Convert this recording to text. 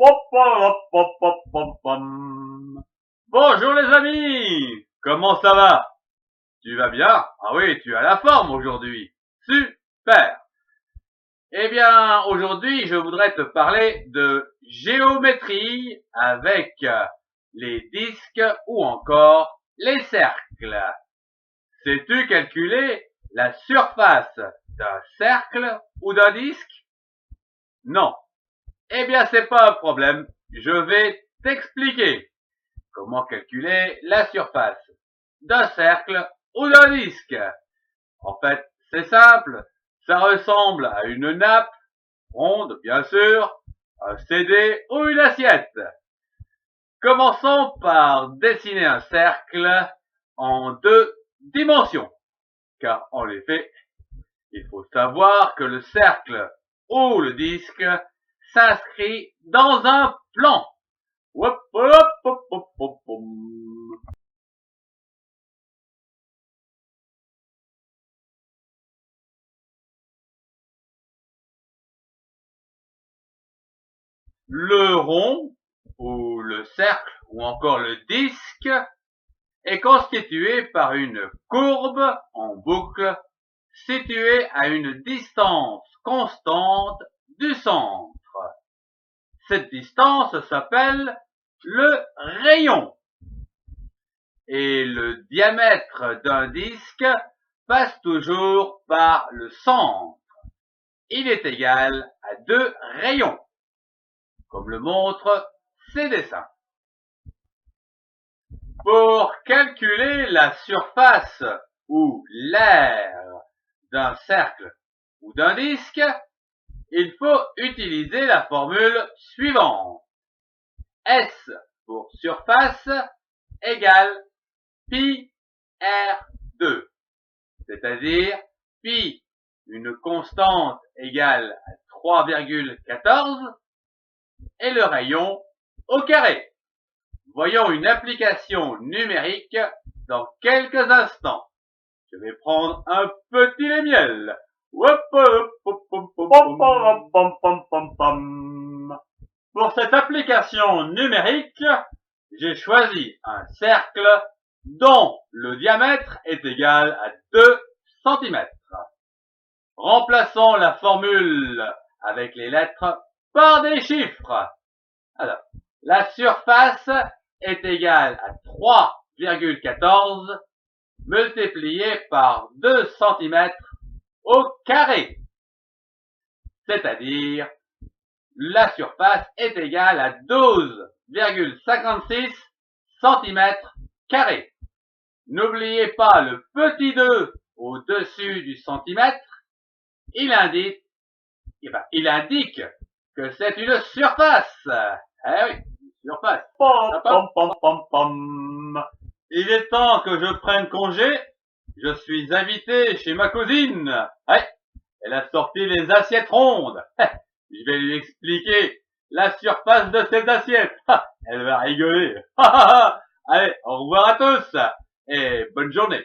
Pom, pom, pom, pom, pom, pom. Bonjour les amis, comment ça va? Tu vas bien? Ah oui, tu as la forme aujourd'hui. Super. Eh bien, aujourd'hui, je voudrais te parler de géométrie avec les disques ou encore les cercles. Sais-tu calculer la surface d'un cercle ou d'un disque? Non. Eh bien, c'est pas un problème. Je vais t'expliquer comment calculer la surface d'un cercle ou d'un disque. En fait, c'est simple. Ça ressemble à une nappe, ronde bien sûr, un CD ou une assiette. Commençons par dessiner un cercle en 2 dimensions. Car en effet, il faut savoir que le cercle ou le disque s'inscrit dans un plan. Hop, hop, hop, hop, hop, hop. Le rond, ou le cercle, ou encore le disque, est constitué par une courbe en boucle située à une distance constante du centre. Cette distance s'appelle le rayon. Et le diamètre d'un disque passe toujours par le centre. Il est égal à 2 rayons, comme le montrent ces dessins. Pour calculer la surface ou l'aire d'un cercle ou d'un disque, il faut utiliser la formule suivante. S pour surface égale pi R2, c'est-à-dire pi, une constante égale à 3,14, et le rayon au carré. Voyons une application numérique dans quelques instants. Je vais prendre un petit lait-miel. Pour cette application numérique, j'ai choisi un cercle dont le diamètre est égal à 2 cm. Remplaçons la formule avec les lettres par des chiffres. Alors, la surface est égale à 3,14 multiplié par 2 cm au carré. C'est-à-dire, la surface est égale à 12,56 cm carrés. N'oubliez pas le petit 2 au-dessus du centimètre. Il indique que c'est une surface. Eh oui, une surface. Il est temps que je prenne congé. Je suis invité chez ma cousine. Ouais, elle a sorti les assiettes rondes. Je vais lui expliquer la surface de cette assiette. Elle va rigoler. Allez, au revoir à tous et bonne journée.